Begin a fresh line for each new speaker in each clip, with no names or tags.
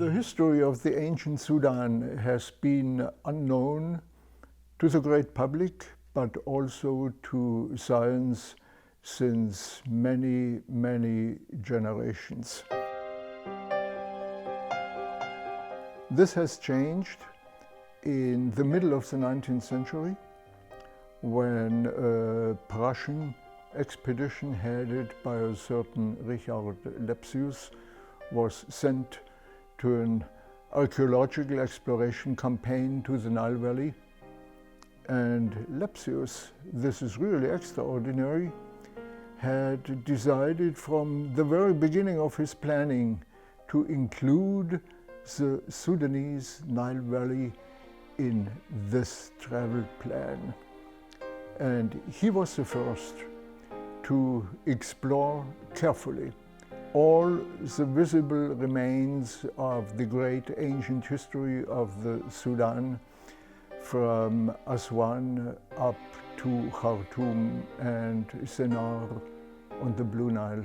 The history of the ancient Sudan has been unknown to the great public, but also to science since many, many generations. This has changed in the middle of the 19th century when a Prussian expedition headed by a certain Richard Lepsius was sent to an archaeological exploration campaign to the Nile Valley. And Lepsius, this is really extraordinary, had decided from the very beginning of his planning to include the Sudanese Nile Valley in this travel plan. And he was the first to explore carefully all the visible remains of the great ancient history of the Sudan, from Aswan up to Khartoum and Sennar on the Blue Nile.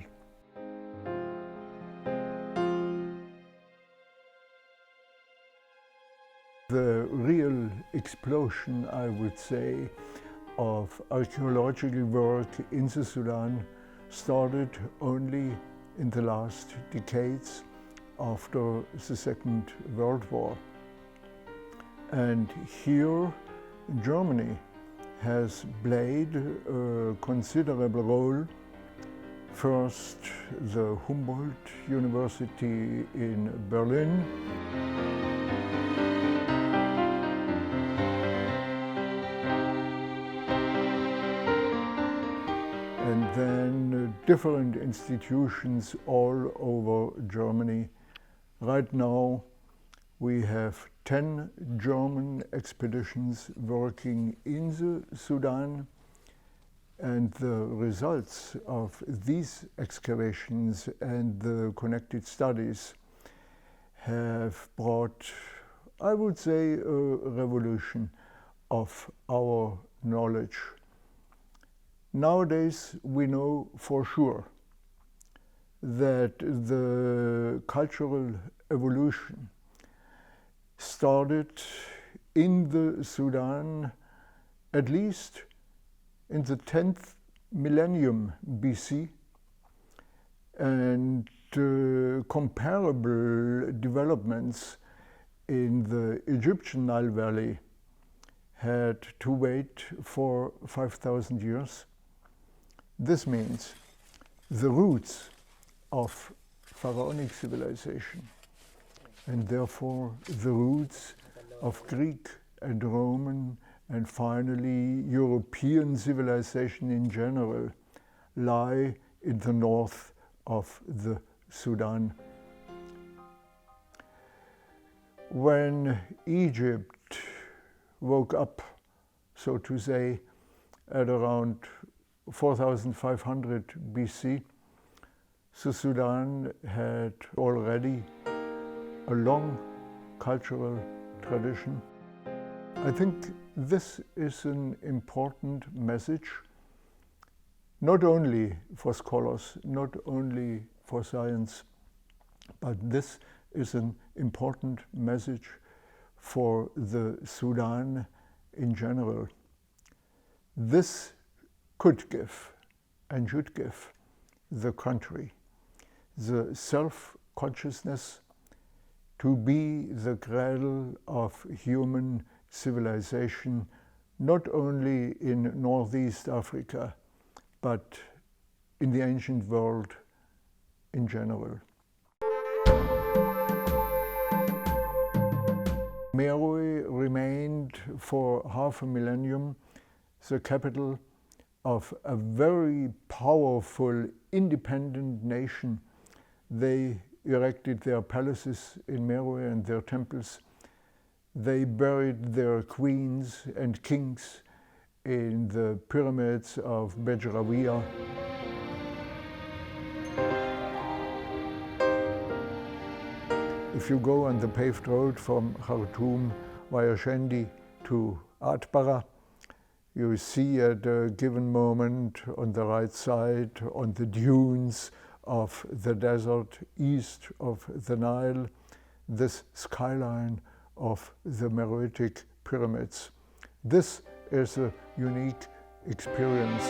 The real explosion, I would say, of archaeological work in the Sudan started only in the last decades after the Second World War. And here, Germany has played a considerable role. First, the Humboldt University in Berlin. And then different institutions all over Germany. Right now, we have 10 German expeditions working in the Sudan, and the results of these excavations and the connected studies have brought, I would say, a revolution of our knowledge. Nowadays, we know for sure that the cultural evolution started in the Sudan at least in the 10th millennium BC, and comparable developments in the Egyptian Nile Valley had to wait for 5,000 years. This means the roots of pharaonic civilization, and therefore the roots of Greek and Roman and finally European civilization in general, lie in the north of the Sudan. When Egypt woke up, so to say, at around 4,500 BC, the Sudan had already a long cultural tradition. I think this is an important message, not only for scholars, not only for science, but this is an important message for the Sudan in general. This could give and should give the country the self-consciousness to be the cradle of human civilization, not only in Northeast Africa, but in the ancient world in general. Meroe remained for half a millennium the capital of a very powerful independent nation. They erected their palaces in Meroe and their temples. They buried their queens and kings in the pyramids of Bejrawiya. If you go on the paved road from Khartoum via Shendi to Atbara, you see at a given moment on the right side, on the dunes of the desert east of the Nile, this skyline of the Meroitic pyramids. This is a unique experience.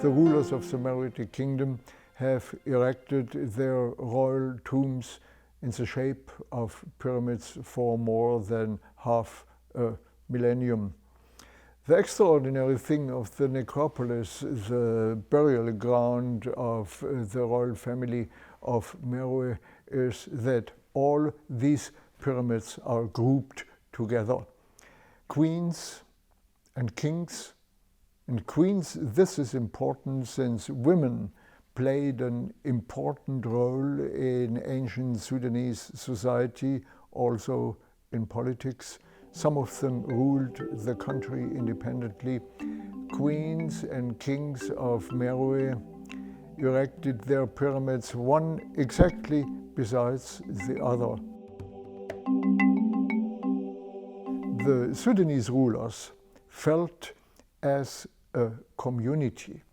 The rulers of the Meroitic kingdom have erected their royal tombs in the shape of pyramids for more than half a millennium. The extraordinary thing of the necropolis, the burial ground of the royal family of Meroe, is that all these pyramids are grouped together. Queens and kings and queens, this is important since women played an important role in ancient Sudanese society, also in politics. Some of them ruled the country independently. Queens and kings of Meroe erected their pyramids, one exactly besides the other. The Sudanese rulers felt as a community.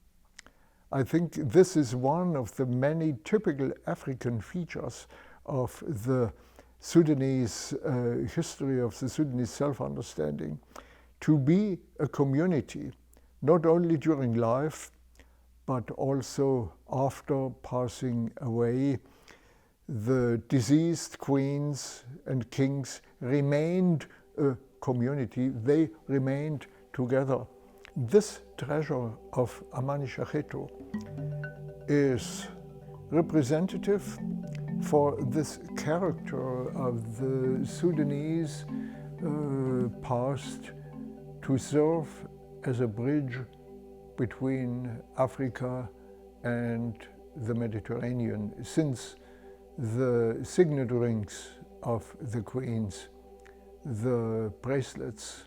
I think this is one of the many typical African features of the Sudanese history, of the Sudanese self-understanding, to be a community, not only during life, but also after passing away. The deceased queens and kings remained a community. They remained together. This treasure of Amani-Shacheto is representative for this character of the Sudanese past to serve as a bridge between Africa and the Mediterranean, since the signet rings of the queens, the bracelets,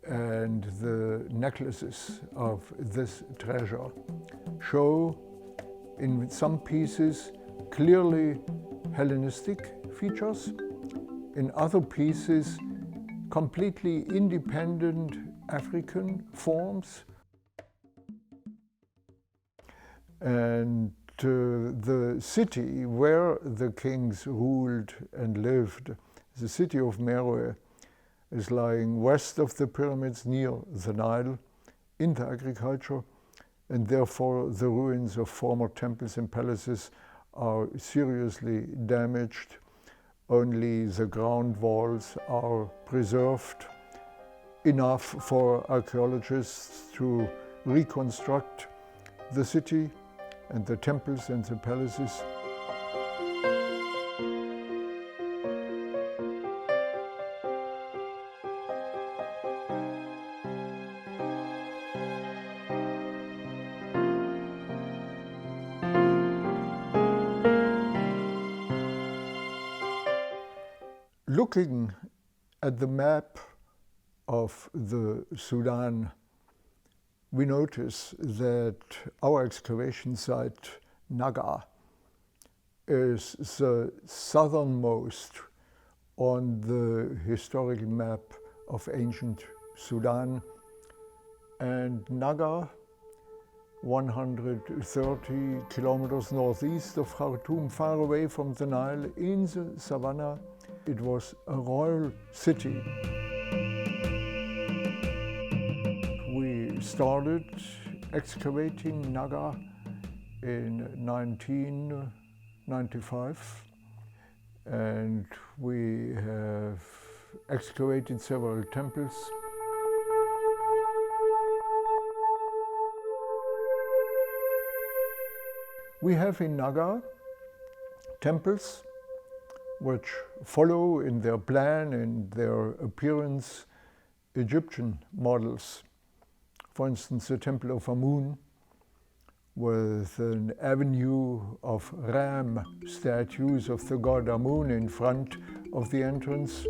and the necklaces of this treasure show in some pieces clearly Hellenistic features, in other pieces completely independent African forms. And the city where the kings ruled and lived, the city of Meroe, is lying west of the pyramids near the Nile in the agriculture, and therefore the ruins of former temples and palaces are seriously damaged. Only the ground walls are preserved, enough for archaeologists to reconstruct the city and the temples and the palaces. Looking at the map of the Sudan, we notice that our excavation site, Naga, is the southernmost on the historical map of ancient Sudan. And Naga, 130 kilometers northeast of Khartoum, far away from the Nile, in the savannah, it was a royal city. We started excavating Naga in 1995, and we have excavated several temples. We have in Naga temples which follow in their plan and their appearance Egyptian models. For instance, the Temple of Amun, with an avenue of ram statues of the god Amun in front of the entrance.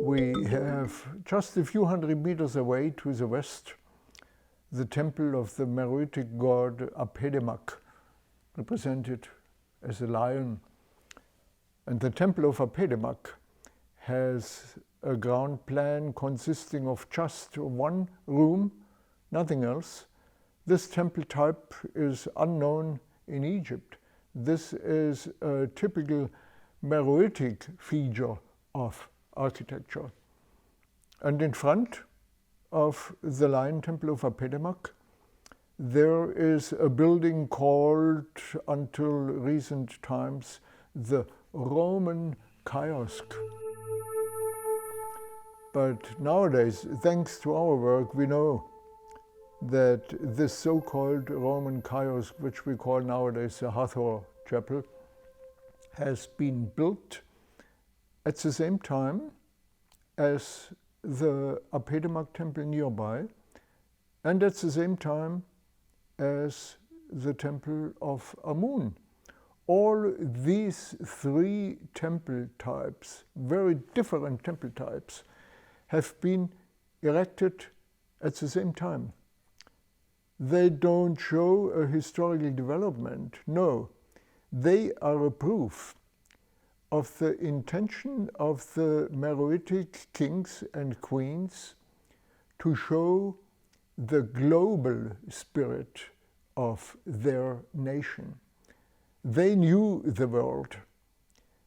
We have just a few hundred meters away to the west the temple of the Meroitic god Apedemak, represented as a lion. And the temple of Apedemak has a ground plan consisting of just one room, nothing else. This temple type is unknown in Egypt. This is a typical Meroitic feature of architecture. And in front of the Lion Temple of Apedemak, there is a building called, until recent times, the Roman kiosk. But nowadays, thanks to our work, we know that this so-called Roman kiosk, which we call nowadays the Hathor Chapel, has been built at the same time as the Apedemak temple nearby, and at the same time as the temple of Amun. All these three temple types, very different temple types, have been erected at the same time. They don't show a historical development, no. They are a proof of the intention of the Meroitic kings and queens to show the global spirit of their nation. They knew the world.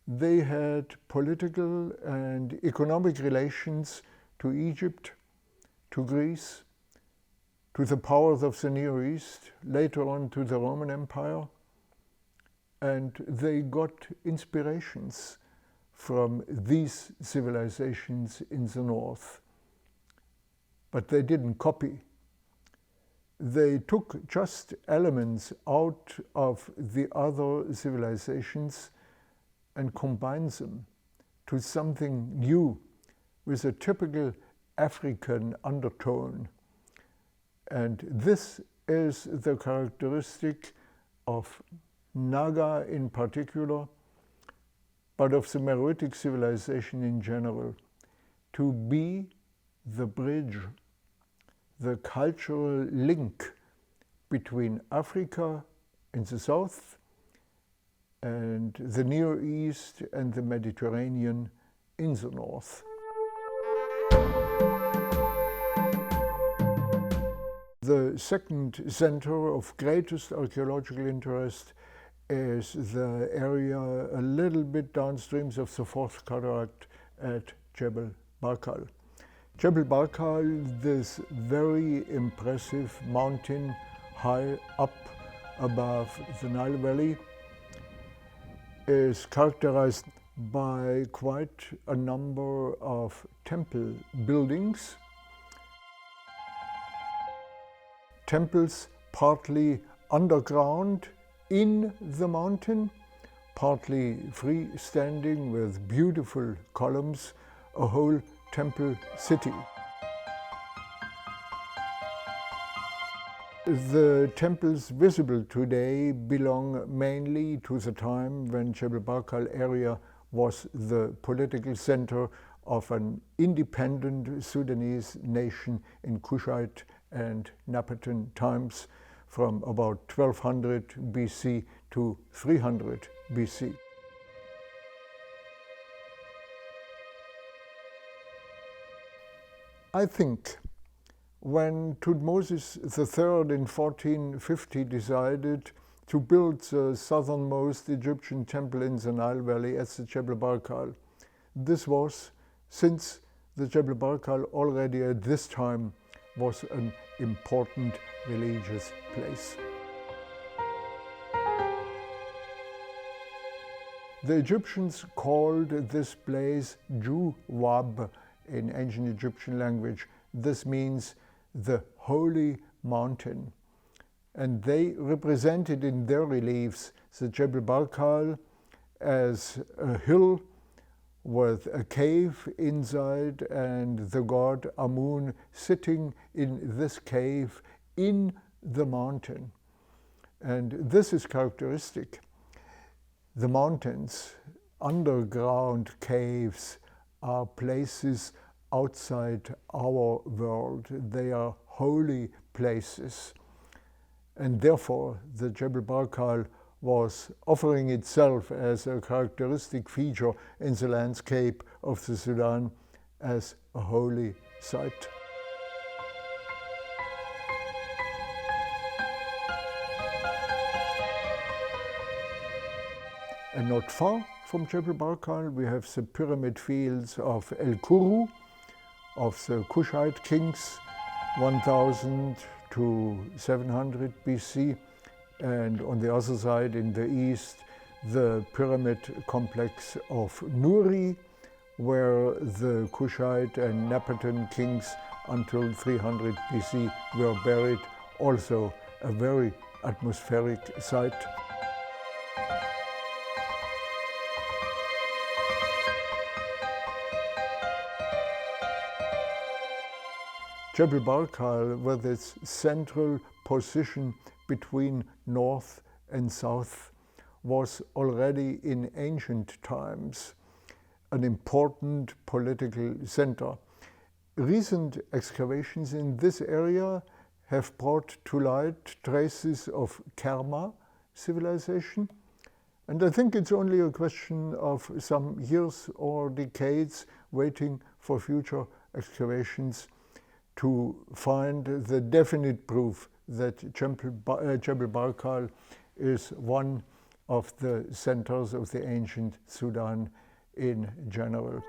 They had political and economic relations to Egypt, to Greece, to the powers of the Near East, later on to the Roman Empire, and they got inspirations from these civilizations in the north. But they didn't copy. They took just elements out of the other civilizations and combined them to something new with a typical African undertone. And this is the characteristic of Naga in particular, but of the Meroitic civilization in general, to be the bridge, the cultural link between Africa in the south and the Near East and the Mediterranean in the north. The second center of greatest archaeological interest is the area a little bit downstream of the Fourth Cataract at Jebel Barkal. Jebel Barkal, this very impressive mountain high up above the Nile Valley, is characterized by quite a number of temple buildings. Temples partly underground in the mountain, partly freestanding with beautiful columns, a whole temple city. The temples visible today belong mainly to the time when Jebel Barkal area was the political center of an independent Sudanese nation in Kushite and Napatan times, from about 1200 BC to 300 BC. I think when Thutmose III in 1450 decided to build the southernmost Egyptian temple in the Nile Valley at the Jebel Barkal, this was since the Jebel Barkal already at this time was an important religious place. The Egyptians called this place Juwab in ancient Egyptian language. This means the holy mountain. And they represented in their reliefs the Jebel Barkal as a hill with a cave inside and the god Amun sitting in this cave in the mountain. And this is characteristic. The mountains, underground caves, are places outside our world. They are holy places. And therefore, the Jebel Barkal was offering itself as a characteristic feature in the landscape of the Sudan as a holy site. And not far from Jebel Barkal, we have the pyramid fields of El Kuru, of the Kushite kings, 1000 to 700 BC. And on the other side, in the east, the pyramid complex of Nuri, where the Kushite and Napatan kings until 300 BC were buried, also a very atmospheric site. Jebel Barkal, with its central position between north and south, was already in ancient times an important political center. Recent excavations in this area have brought to light traces of Kerma civilization. And I think it's only a question of some years or decades waiting for future excavations to find the definite proof that Jebel Barkal is one of the centers of the ancient Sudan in general.